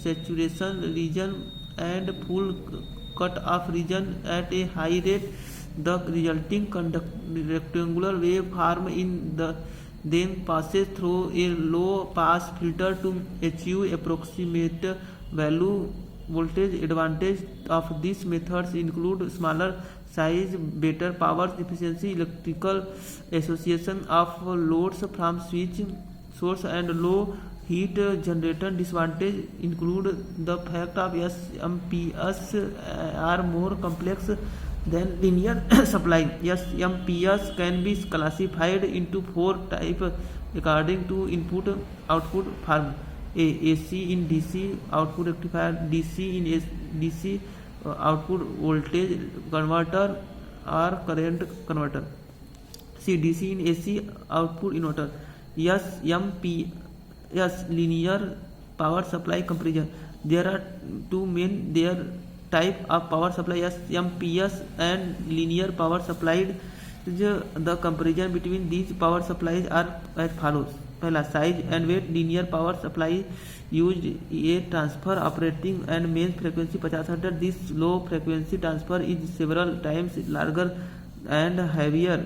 saturation region and full cut off region at a high rate. The resulting rectangular waveform in then passes through a low pass filter to HU approximate value. Voltage advantage of these methods include smaller size, better power efficiency, electrical association of loads from switch source, and low heat generation. Disadvantage include the fact of SMPS are more complex than linear supply. SMPS can be classified into 4 types according to input output form. AC in DC output rectifier, DC in DC output voltage converter or current converter. C DC in AC output inverter. SMPS linear power supply comparison. There are two main type of power supply, SMPS and linear power supplied. The comparison between these power supplies are as follows. पहला, size and weight. Linear power supply used a transfer operating and main frequency 50 hertz. This low frequency transfer is several times larger and heavier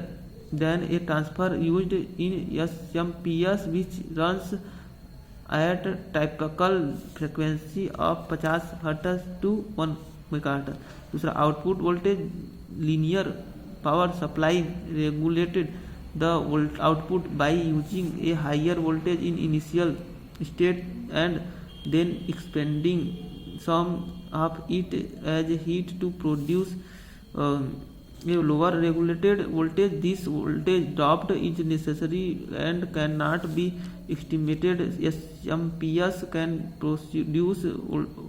than a transfer used in SMPS which runs at typical frequency of 50 hertz to 1 megahertz. दूसरा, output voltage. Linear power supply regulated the output by using a higher voltage in initial state and then expanding some of it as heat to produce a lower regulated voltage. This voltage dropped is necessary and cannot be estimated. SMPS can produce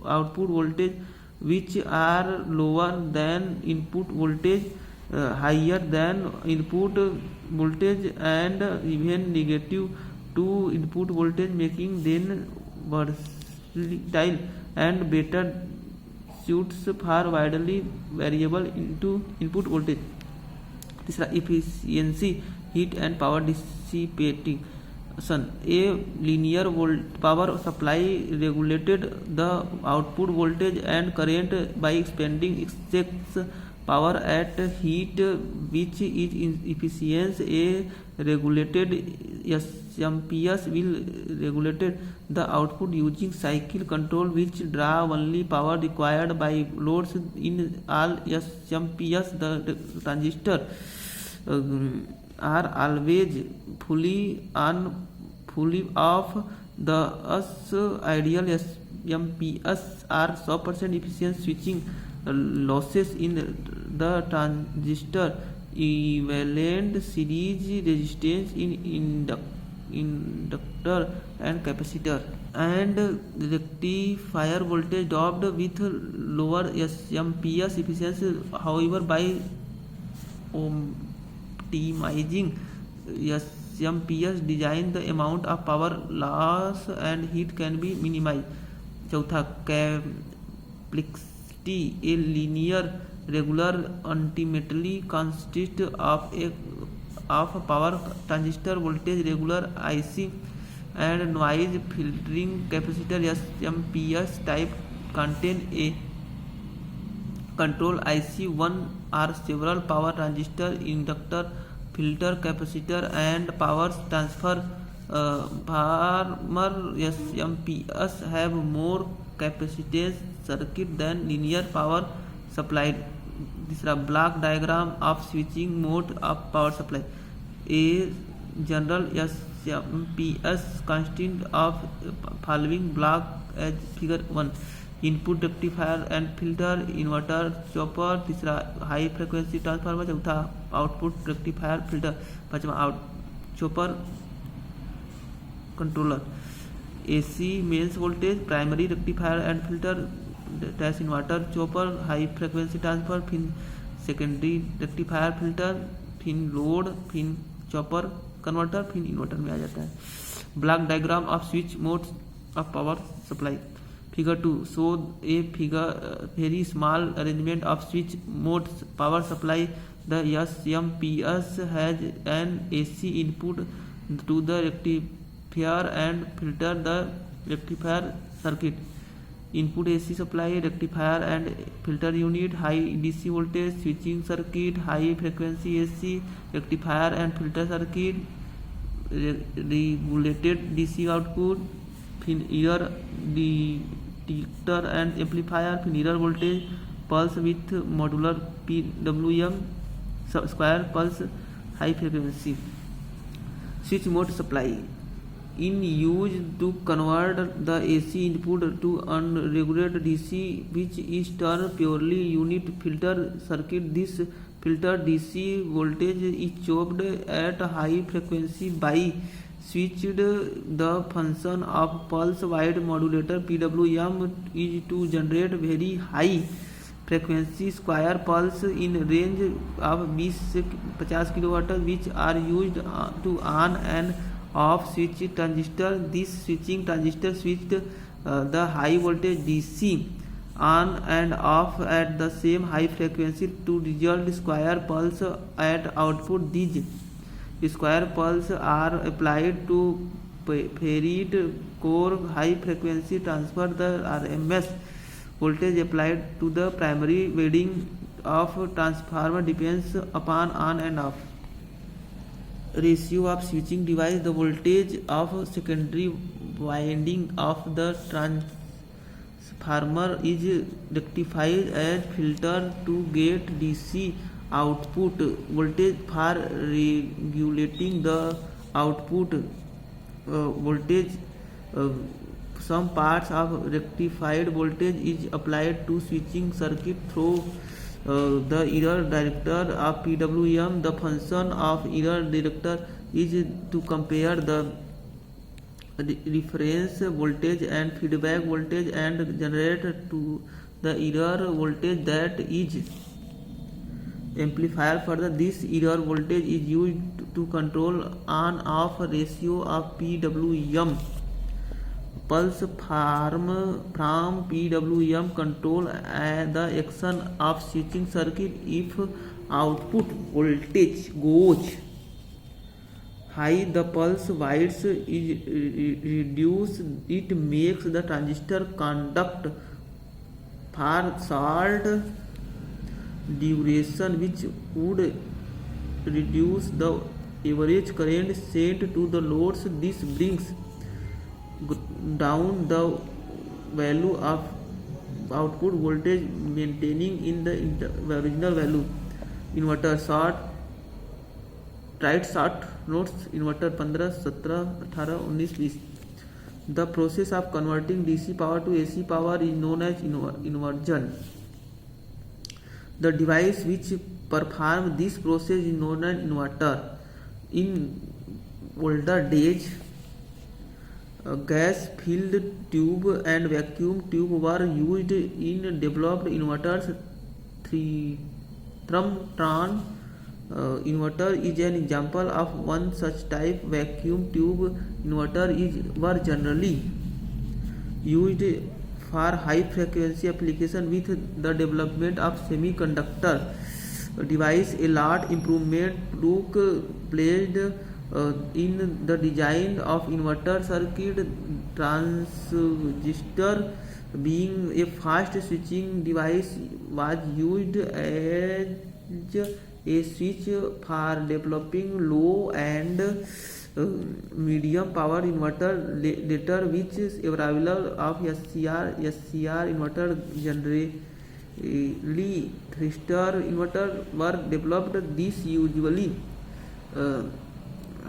output voltage which are lower than input voltage, higher than input voltage, and even negative to input voltage, making them versatile and better suits for widely variable into input voltage. तीसरा, efficiency, heat and power dissipation. A linear power supply regulated the output voltage and current by expanding excess power at heat which is efficient. A regulated SMPS will regulate the output using cycle control which draw only power required by loads. In all SMPS the transistor are always fully on fully off. Thus ideal SMPS are 100% efficient. Switching losses in the transistor equivalent series resistance in inductor and capacitor, and rectifier voltage dropped with lower SMPS efficiency. However, by optimizing SMPS design, the amount of power loss and heat can be minimized. चौथा, complexity. A linear regular ultimately consists of a power transistor, voltage regular IC, and noise filtering capacitor. SMPS type contain a control IC, one or several power transistor, inductor, filter, capacitor, and power transfer. Farmer SMPS have more capacitance circuit than linear power supply. तीसरा, block diagram of switching mode of power supply. A general SMPS consist of following block as figure 1. Input rectifier and filter, inverter, chopper. तीसरा, high frequency transformer. चौथा, output rectifier filter. पांचवा, chopper controller. AC mains voltage, primary rectifier and filter, dash inverter, chopper, high frequency transfer, फिर secondary rectifier filter, फिर load, फिर chopper converter, फिर inverter में आ जाता है. Block diagram off switch modes of power supply. Figure 2 show a figure very small arrangement off switch modes power supply. The SMPS has an AC input to the rectifier and filter the rectifier circuit. Input AC supply, rectifier and filter unit, high DC voltage switching circuit, high frequency AC rectifier and filter circuit, regulated DC output, फिर error detector and amplifier, फिर error voltage pulse with modular PWM, square pulse, high frequency. Switch mode supply in use to convert the AC input to unregulated DC, which is termed purely unit filter circuit. This filter DC voltage is chopped at high frequency by switched. The function of pulse width modulator PWM is to generate very high frequency square pulse in range of 20 से 50 kHz, which are used to on and off switch transistor. This switching transistor switched the high voltage DC on and off at the same high frequency to result square pulse at output. These square pulse are applied to ferrite core. High frequency transfer, the RMS voltage applied to the primary winding of transformer depends upon on and off ratio of switching device. The voltage of secondary winding of the transformer is rectified as filter to get DC output voltage. For regulating the output voltage, some parts of rectified voltage is applied to switching circuit through the error detector of PWM. The function of error detector is to compare the reference voltage and feedback voltage and generate to the error voltage that is amplifier. Further, this error voltage is used to control on-off ratio of PWM. Pulse from PWM control the action of switching circuit. If output voltage goes high, the pulse width is reduced. It makes the transistor conduct for short duration, which would reduce the average current sent to the loads. This brings down the value of output voltage, maintaining in the original value. Inverter short, right short notes. Inverter 15, 17, 18, 19, 20. The process of converting DC power to AC power is known as inversion. The device which performs this process is known as inverter. In older days, gas-filled tube and vacuum tube were used in developed inverters. Thermotron inverter is an example of one such type. Vacuum tube inverter were generally used for high frequency application. With the development of semiconductor device, a large improvement took place in the design of inverter circuit. Transistor, being a fast switching device, was used as a switch for developing low and medium power inverter. Later, which is available of SCR inverter, generally thyristor inverter, were developed. These usually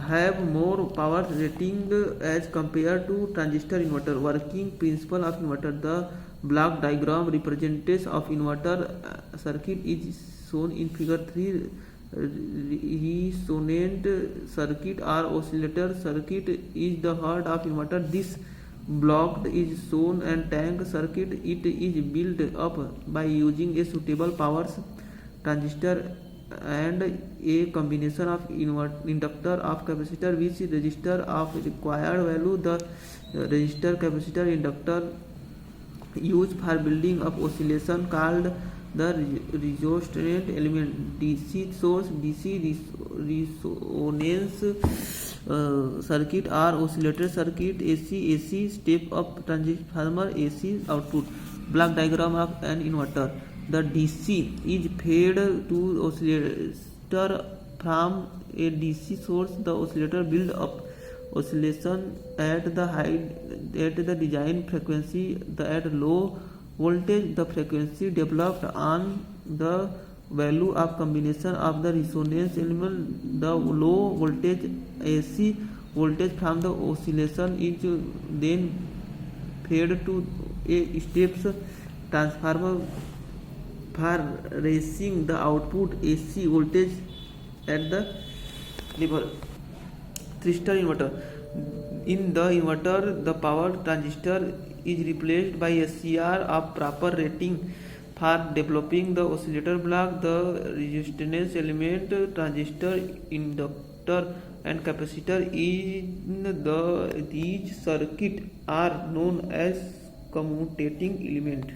have more power rating as compared to transistor inverter. Working principle of inverter. The block diagram represents of inverter circuit is shown in figure 3. Resonant circuit or oscillator circuit is the heart of inverter. This block is shown and tank circuit. It is built up by using a suitable power transistor and a combination of inductor of capacitor which register of required value. The resistor, capacitor, inductor used for building up oscillation called the resonant element. DC source, DC resonance circuit or oscillator circuit. AC step up transformer, AC output. Block diagram of an inverter. The DC is fed to oscillator from a DC source. The oscillator build up oscillation at the design frequency. At low voltage, the frequency developed on the value of combination of the resonance element. The low voltage AC voltage from the oscillation is then fed to a steps transformer for raising the output AC voltage at the level. Thyristor inverter. In the inverter, the power transistor is replaced by a SCR of proper rating. For developing the oscillator block, the resistance element, transistor, inductor and capacitor in these circuit are known as commutating element.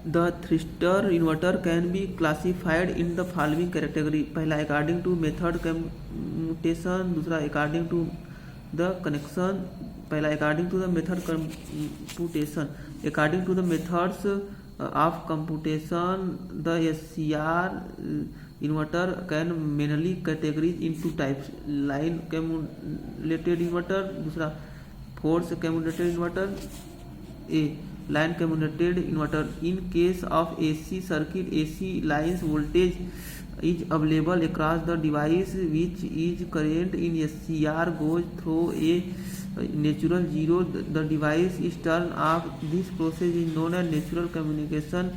The thyristor inverter can be classified in the following category. पहला according to method commutation, दूसरा according to the connection. पहला according to the method computation. According to the methods of computation, the SCR inverter can mainly categorized into types. Line commutated inverter, दूसरा force commutated inverter. A line commutated inverter. In case of AC circuit, AC lines voltage is available across the device, which is current in SCR goes through a natural zero. The device is turned off. This process is known as natural communication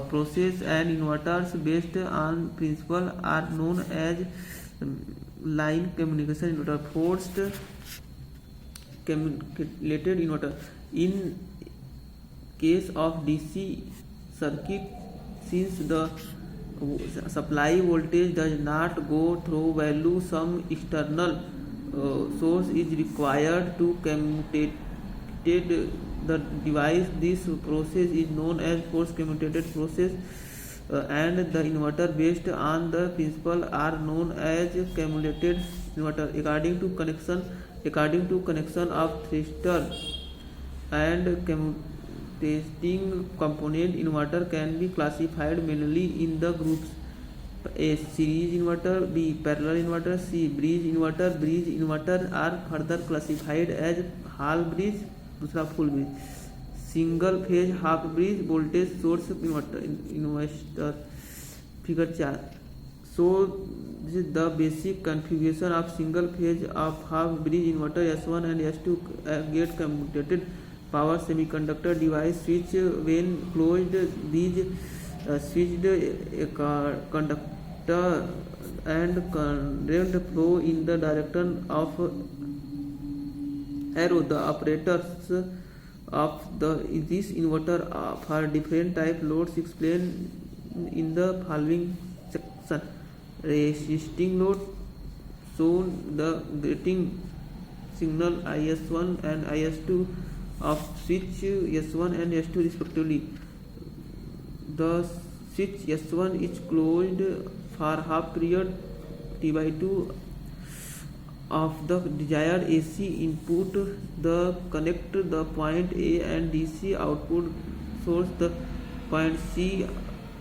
process, and inverters based on principle are known as line communication inverter. Forced commutated inverter. In case of DC circuit, since the supply voltage does not go through value, some external source is required to commutate the device. This process is known as force commutated process, and the inverter based on the principle are known as commutated inverter. According to connection of thyristor and commutating component, inverter can be classified mainly in the groups: A. Series inverter, B. Parallel inverter, C. Bridge inverter. Bridge inverter are further classified as half bridge, दूसरा full bridge. Single phase half bridge voltage source inverter. Figure 4. So this is the basic configuration of single phase of half bridge inverter. S1 and S2 get commutated power semiconductor device switch. When closed, these switched conductor and current flow in the direction of arrow the operators of this inverter for different type loads explained in the following section. Resisting load shown the gating signal IS1 and IS2 of switch S1 and S2 respectively. The switch S1 is closed for half period T/2 of the desired AC input. The connect the point A and DC output source the point C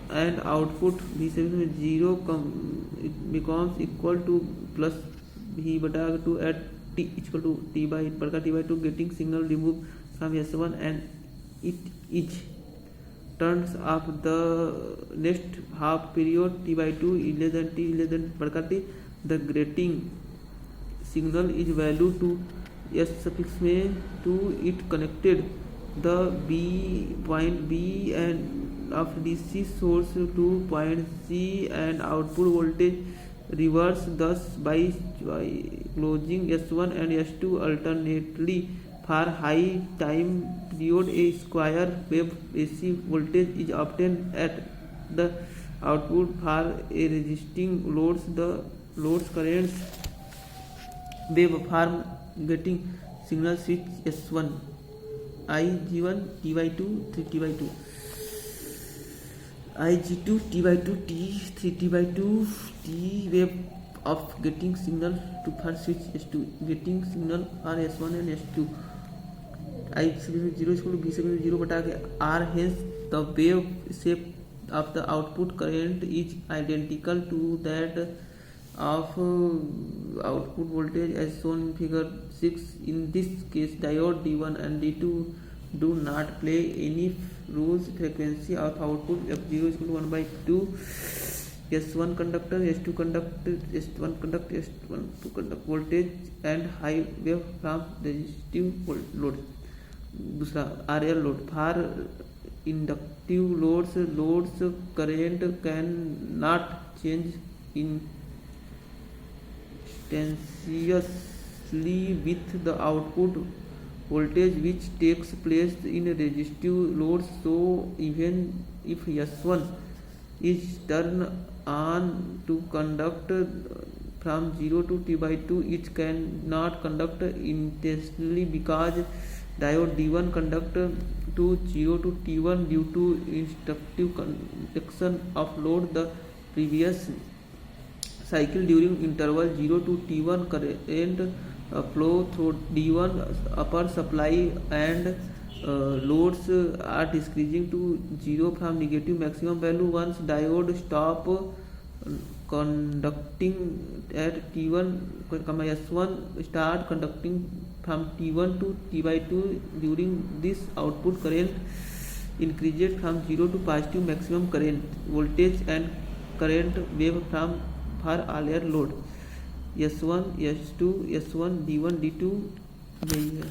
and output V0 it becomes equal to plus V/2 at T equal to T/2 getting signal removed from S1 and it is turns off the next half period T/2 less than T less than T. The grating signal is value to S suffix में to it connected the point B and of DC source to point C and output voltage reverse thus by closing S1 and S2 alternately for high time period. A square wave AC voltage is obtained at the output for a resisting loads. The loads currents waveform getting signal switch S1 IG1 T/2 3 T/2 IG2 T/2 T 3 T/2 T wave of getting signal to for switch S2 getting signal for S1 and S2 I0 is equal to B0 बटा के R. Hence the wave shape of the output current is identical to that of output voltage as shown in figure 6. In this case diode D1 and D2 do not play any roles. Frequency of output F0 is equal to 1/2 S1 conductor S2 conductor S1 conduct S1 to conduct voltage and high wave from resistive load. दूसरा RL load for inductive loads current cannot change instantaneously with the output voltage which takes place in resistive loads. So even if S1 is turned on to conduct from 0 to T/2 it cannot conduct instantaneously because diode D1 conduct to 0 to T1 due to inductive conduction of load the previous cycle. During interval 0 to T1 current flow through D1 upper supply and loads are decreasing to 0 from negative maximum value. Once diode stop conducting at T1, S1 start conducting from T1 to T/2. During this output current increases from 0 to positive maximum current voltage and current wave from for earlier load S1 S2 S1 D1 D2 यही है.